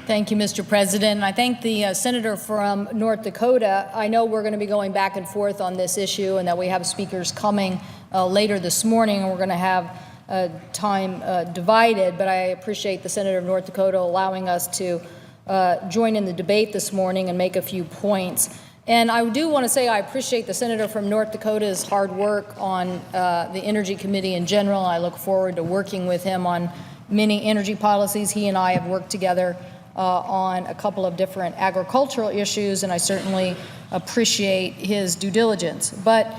Thank you, Mr. President. I thank the senator from North Dakota. I know we're going to be going back and forth on this issue and that we have speakers coming later this morning, and we're going to have time divided, but I appreciate the senator of North Dakota allowing us to join in the debate this morning and make a few points. And I do want to say I appreciate the senator from North Dakota's hard work on the Energy Committee in general. I look forward to working with him on many energy policies. He and I have worked together on a couple of different agricultural issues, and I certainly appreciate his due diligence. But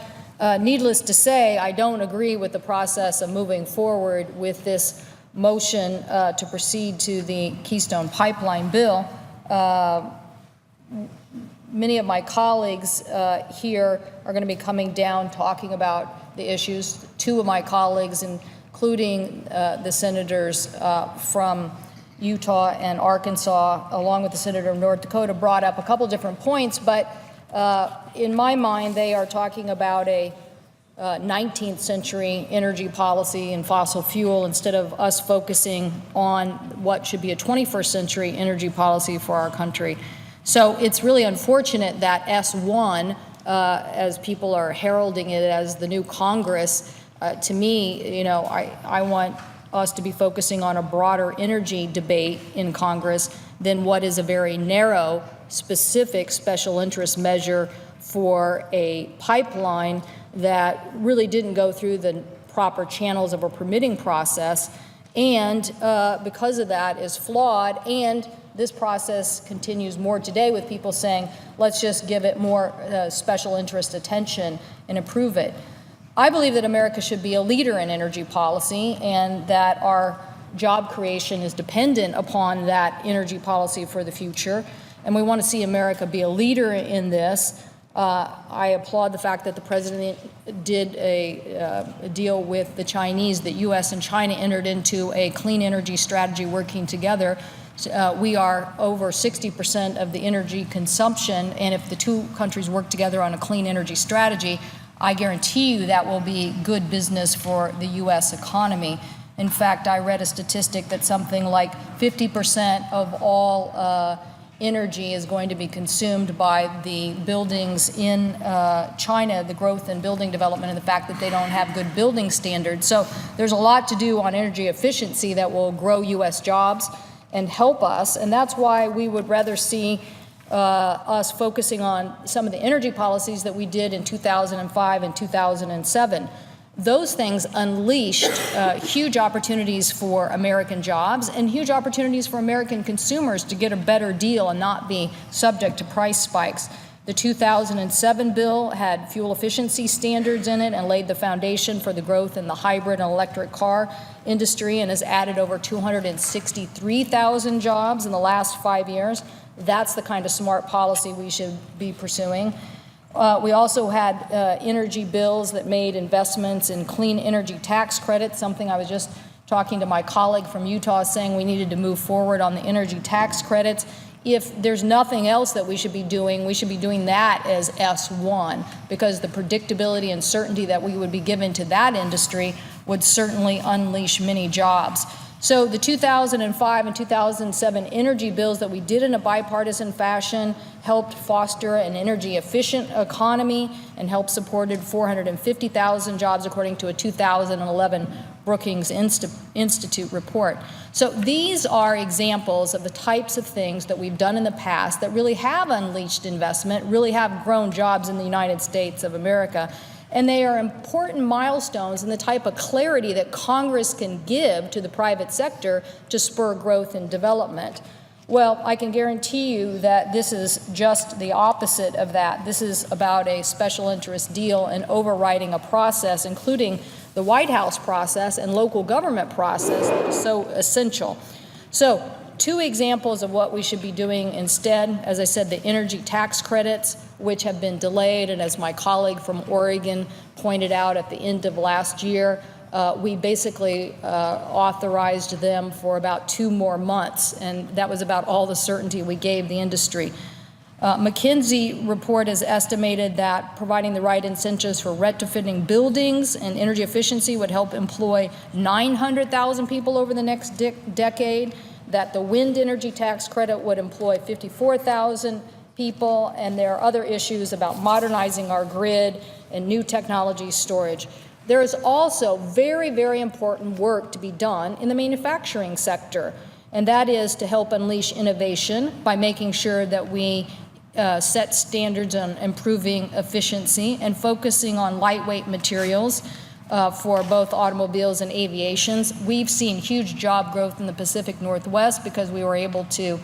needless to say, I don't agree with the process of moving forward with this motion to proceed to the Keystone pipeline bill. Many of my colleagues here are going to be coming down talking about the issues. Two of my colleagues, including the senators from Utah and Arkansas, along with the senator of North Dakota, brought up a couple different points, but in my mind, they are talking about a 19th century energy policy and fossil fuel instead of us focusing on what should be a 21st century energy policy for our country. So it's really unfortunate that S1, as people are heralding it as the new Congress, to me, I want us to be focusing on a broader energy debate in Congress than what is a very narrow, specific special interest measure for a pipeline that really didn't go through the proper channels of a permitting process, and because of that is flawed. And this process continues more today with people saying, let's just give it more special interest attention and improve it. I believe that America should be a leader in energy policy and that our job creation is dependent upon that energy policy for the future. And we want to see America be a leader in this. I applaud the fact that the president did a deal with the Chinese, that U.S. and China entered into a clean energy strategy working together. We are over 60% of the energy consumption, and if the two countries work together on a clean energy strategy, I guarantee you that will be good business for the U.S. economy. In fact, I read a statistic that something like 50% of all energy is going to be consumed by the buildings in China, the growth in building development and the fact that they don't have good building standards. So there's a lot to do on energy efficiency that will grow U.S. jobs and help us, and that's why we would rather see us focusing on some of the energy policies that we did in 2005 and 2007. Those things unleashed huge opportunities for American jobs and huge opportunities for American consumers to get a better deal and not be subject to price spikes. The 2007 bill had fuel efficiency standards in it and laid the foundation for the growth in the hybrid and electric car industry and has added over 263,000 jobs in the last 5 years. That's the kind of smart policy we should be pursuing. We also had energy bills that made investments in clean energy tax credits, something I was just talking to my colleague from Utah saying we needed to move forward on the energy tax credits. If there's nothing else that we should be doing that as S1, because the predictability and certainty that we would be given to that industry would certainly unleash many jobs. So the 2005 and 2007 energy bills that we did in a bipartisan fashion helped foster an energy efficient economy and helped supported 450,000 jobs according to a 2011 Brookings Institute report. So these are examples of the types of things that we've done in the past that really have unleashed investment, really have grown jobs in the United States of America. And they are important milestones in the type of clarity that Congress can give to the private sector to spur growth and development. Well, I can guarantee you that this is just the opposite of that. This is about a special interest deal and overriding a process, including the White House process and local government process that is so essential. So, two examples of what we should be doing instead, as I said, the energy tax credits, which have been delayed, and as my colleague from Oregon pointed out at the end of last year, we basically authorized them for about 2 more months, and that was about all the certainty we gave the industry. McKinsey report has estimated that providing the right incentives for retrofitting buildings and energy efficiency would help employ 900,000 people over the next decade. that the wind energy tax credit would employ 54,000 people, and there are other issues about modernizing our grid and new technology storage. There is also very, very important work to be done in the manufacturing sector, and that is to help unleash innovation by making sure that we set standards on improving efficiency and focusing on lightweight materials for both automobiles and aviations. We've seen huge job growth in the Pacific Northwest because we were able to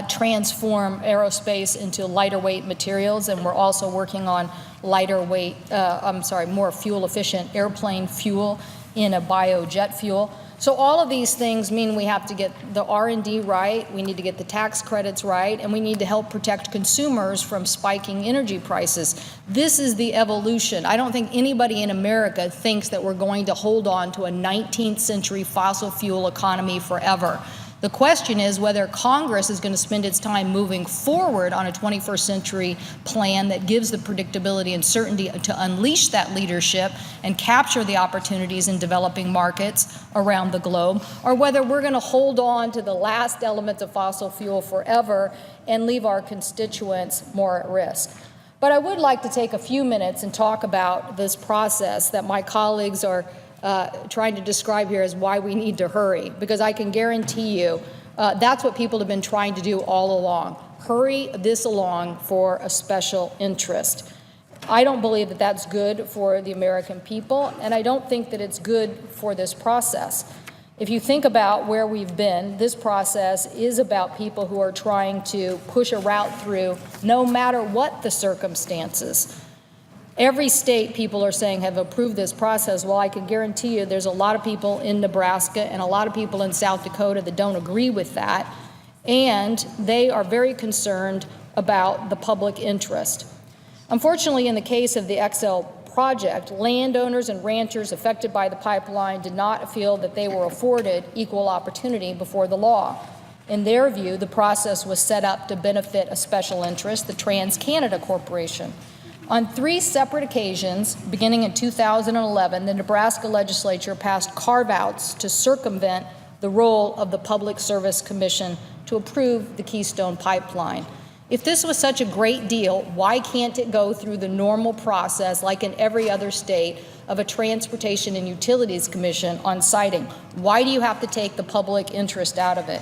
transform aerospace into lighter weight materials, and we're also working on more fuel efficient airplane fuel in a biojet fuel. So all of these things mean we have to get the R&D right, we need to get the tax credits right, and we need to help protect consumers from spiking energy prices. This is the evolution. I don't think anybody in America thinks that we're going to hold on to a 19th century fossil fuel economy forever. The question is whether Congress is going to spend its time moving forward on a 21st century plan that gives the predictability and certainty to unleash that leadership and capture the opportunities in developing markets around the globe, or whether we're going to hold on to the last elements of fossil fuel forever and leave our constituents more at risk. But I would like to take a few minutes and talk about this process that my colleagues are trying to describe here as why we need to hurry, because I can guarantee you that's what people have been trying to do all along. Hurry this along for a special interest. I don't believe that that's good for the American people, and I don't think that it's good for this process. If you think about where we've been, this process is about people who are trying to push a route through no matter what the circumstances. Every state, people are saying, have approved this process. Well, I can guarantee you there's a lot of people in Nebraska and a lot of people in South Dakota that don't agree with that, and they are very concerned about the public interest. Unfortunately, in the case of the XL project, landowners and ranchers affected by the pipeline did not feel that they were afforded equal opportunity before the law. In their view, the process was set up to benefit a special interest, the TransCanada Corporation. On 3 separate occasions, beginning in 2011, the Nebraska legislature passed carve-outs to circumvent the role of the Public Service Commission to approve the Keystone pipeline. If this was such a great deal, why can't it go through the normal process, like in every other state, of a Transportation and Utilities Commission on siting? Why do you have to take the public interest out of it?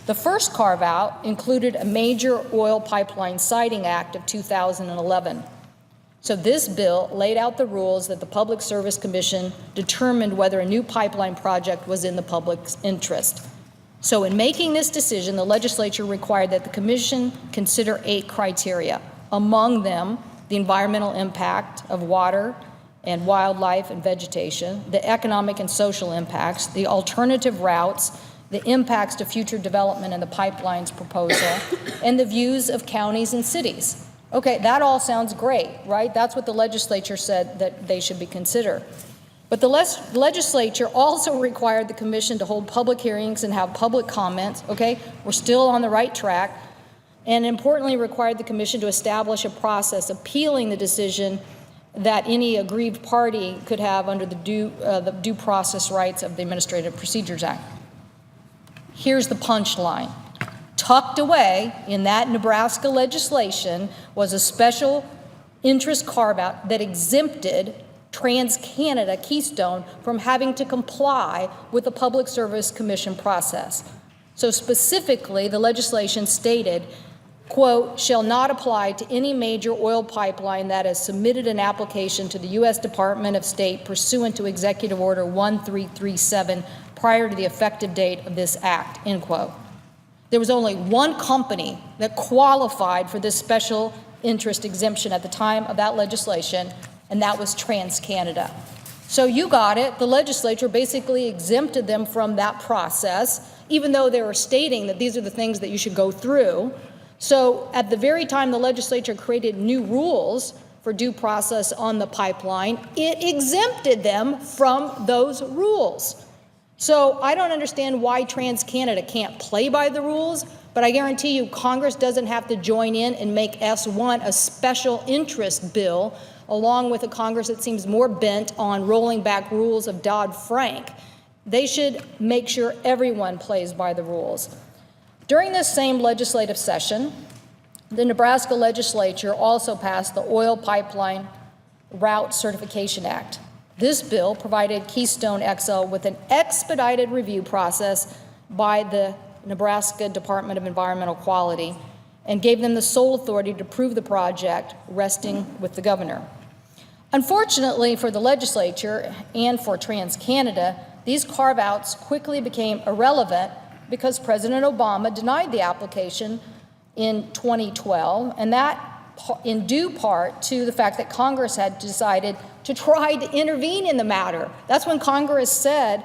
The first carve-out included a Major Oil Pipeline Siting Act of 2011. So this bill laid out the rules that the Public Service Commission determined whether a new pipeline project was in the public's interest. So in making this decision, the legislature required that the commission consider 8 criteria. Among them, the environmental impact of water and wildlife and vegetation, the economic and social impacts, the alternative routes, the impacts to future development in the pipeline's proposal, and the views of counties and cities. Okay, that all sounds great, right? That's what the legislature said that they should be considered. But the legislature also required the commission to hold public hearings and have public comments. Okay, we're still on the right track. And importantly, required the commission to establish a process appealing the decision that any aggrieved party could have under the due process rights of the Administrative Procedures Act. Here's the punchline. Tucked away in that Nebraska legislation was a special interest carve-out that exempted TransCanada Keystone from having to comply with the Public Service Commission process. So specifically, the legislation stated, quote, shall not apply to any major oil pipeline that has submitted an application to the U.S. Department of State pursuant to Executive Order 1337 prior to the effective date of this act, end quote. There was only one company that qualified for this special interest exemption at the time of that legislation, and that was TransCanada. So you got it. The legislature basically exempted them from that process, even though they were stating that these are the things that you should go through. So at the very time the legislature created new rules for due process on the pipeline, it exempted them from those rules. So I don't understand why TransCanada can't play by the rules, but I guarantee you Congress doesn't have to join in and make S1 a special interest bill, along with a Congress that seems more bent on rolling back rules of Dodd-Frank. They should make sure everyone plays by the rules. During this same legislative session, the Nebraska legislature also passed the Oil Pipeline Route Certification Act. This bill provided Keystone XL with an expedited review process by the Nebraska Department of Environmental Quality and gave them the sole authority to approve the project, resting with the governor. Unfortunately for the legislature and for TransCanada, these carve-outs quickly became irrelevant because President Obama denied the application in 2012, and that in due part to the fact that Congress had decided to try to intervene in the matter. That's when Congress said,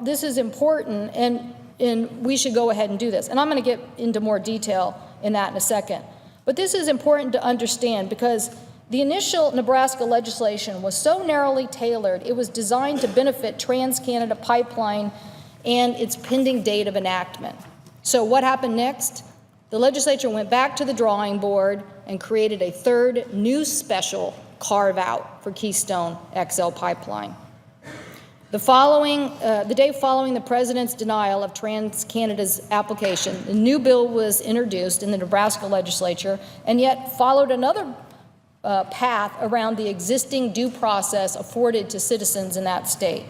this is important and we should go ahead and do this. And I'm going to get into more detail in that in a second. But this is important to understand because the initial Nebraska legislation was so narrowly tailored, it was designed to benefit TransCanada Pipeline and its pending date of enactment. So what happened next? The legislature went back to the drawing board and created a third new special carve-out for Keystone XL Pipeline. The day following the president's denial of TransCanada's application, the new bill was introduced in the Nebraska legislature and yet followed another path around the existing due process afforded to citizens in that state.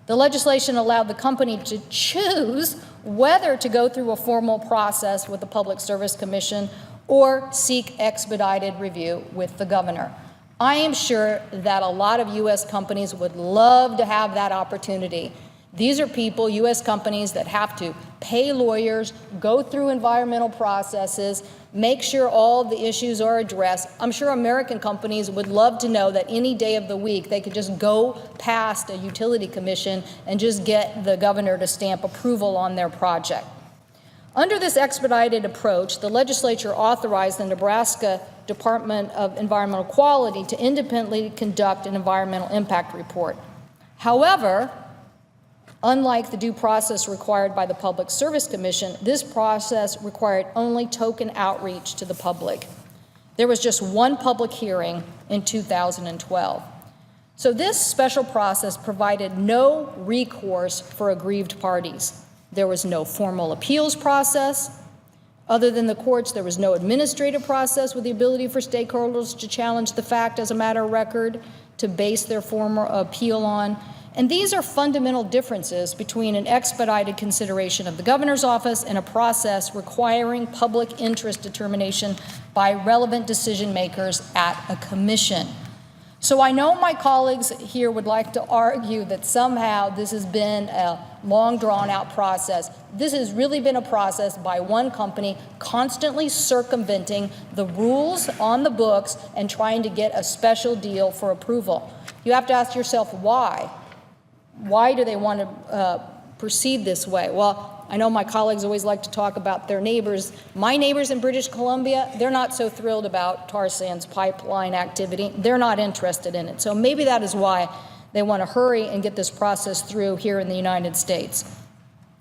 The legislation allowed the company to choose whether to go through a formal process with the Public Service Commission or seek expedited review with the governor. I am sure that a lot of U.S. companies would love to have that opportunity. These are people, U.S. companies, that have to pay lawyers, go through environmental processes, make sure all the issues are addressed. I'm sure American companies would love to know that any day of the week they could just go past a utility commission and just get the governor to stamp approval on their project. Under this expedited approach, the legislature authorized the Nebraska Department of Environmental Quality to independently conduct an environmental impact report. However, unlike the due process required by the Public Service Commission, this process required only token outreach to the public. There was just one public hearing in 2012. So this special process provided no recourse for aggrieved parties. There was no formal appeals process. Other than the courts, there was no administrative process with the ability for stakeholders to challenge the fact as a matter of record, to base their formal appeal on. And these are fundamental differences between an expedited consideration of the governor's office and a process requiring public interest determination by relevant decision makers at a commission. So I know my colleagues here would like to argue that somehow this has been a long drawn-out process. This has really been a process by one company constantly circumventing the rules on the books and trying to get a special deal for approval. You have to ask yourself why. Why do they want to proceed this way? Well, I know my colleagues always like to talk about their neighbors. My neighbors in British Columbia, they're not so thrilled about tar sands pipeline activity. They're not interested in it. So maybe that is why they want to hurry and get this process through here in the United States.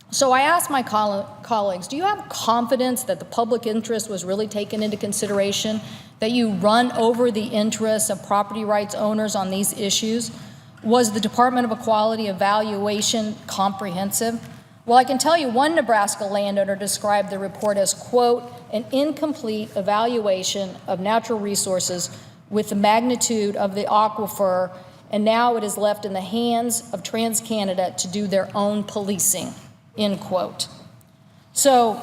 So I asked my colleagues, do you have confidence that the public interest was really taken into consideration, that you run over the interests of property rights owners on these issues? Was the Department of Equality evaluation comprehensive? Well, I can tell you one Nebraska landowner described the report as, quote, an incomplete evaluation of natural resources with the magnitude of the aquifer, and now it is left in the hands of TransCanada to do their own policing, end quote. So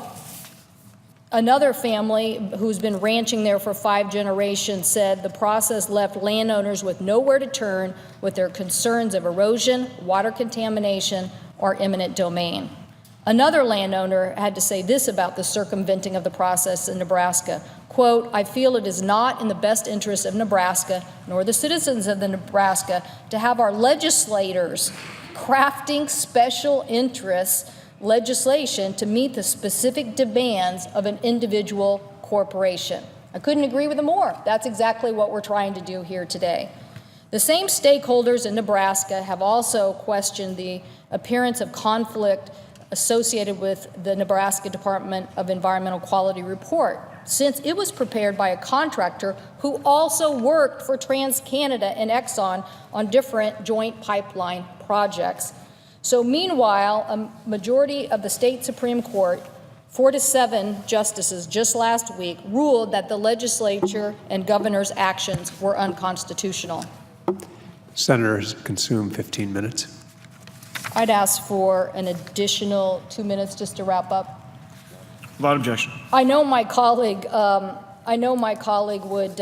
another family who's been ranching there for 5 generations said the process left landowners with nowhere to turn with their concerns of erosion, water contamination, or eminent domain. Another landowner had to say this about the circumventing of the process in Nebraska, quote, I feel it is not in the best interest of Nebraska, nor the citizens of the Nebraska, to have our legislators crafting special interests legislation to meet the specific demands of an individual corporation. I couldn't agree with them more. That's exactly what we're trying to do here today. The same stakeholders in Nebraska have also questioned the appearance of conflict associated with the Nebraska Department of Environmental Quality report, since it was prepared by a contractor who also worked for TransCanada and Exxon on different joint pipeline projects. So meanwhile, a majority of the state Supreme Court, 4-7 justices just last week, ruled that the legislature and governor's actions were unconstitutional. Senators consume 15 minutes. I'd ask for an additional 2 minutes just to wrap up. Without objection. I know my colleague would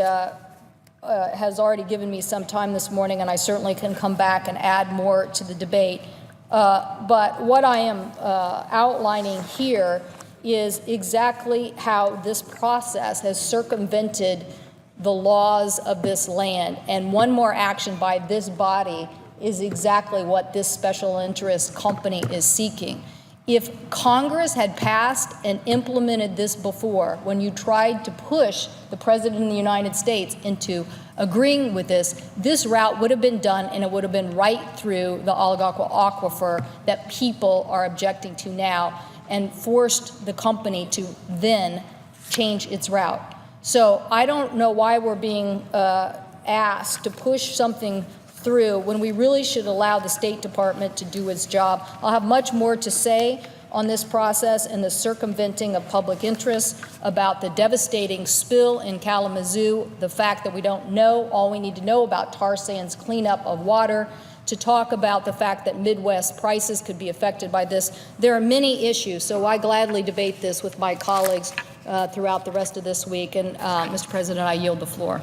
has already given me some time this morning, and I certainly can come back and add more to the debate. But what I am outlining here is exactly how this process has circumvented the laws of this land, and one more action by this body is exactly what this special interest company is seeking. If Congress had passed and implemented this before, when you tried to push the President of the United States into agreeing with this route would have been done, and it would have been right through the oligarchical aquifer that people are objecting to now, and forced the company to then change its route. So I don't know why we're being asked to push something through when we really should allow the State Department to do its job. I'll have much more to say on this process and the circumventing of public interest, about the devastating spill in Kalamazoo, the fact that we don't know all we need to know about tar sands cleanup of water, to talk about the fact that Midwest prices could be affected by this. There are many issues, so I gladly debate this with my colleagues throughout the rest of this week. And Mr. President, I yield the floor.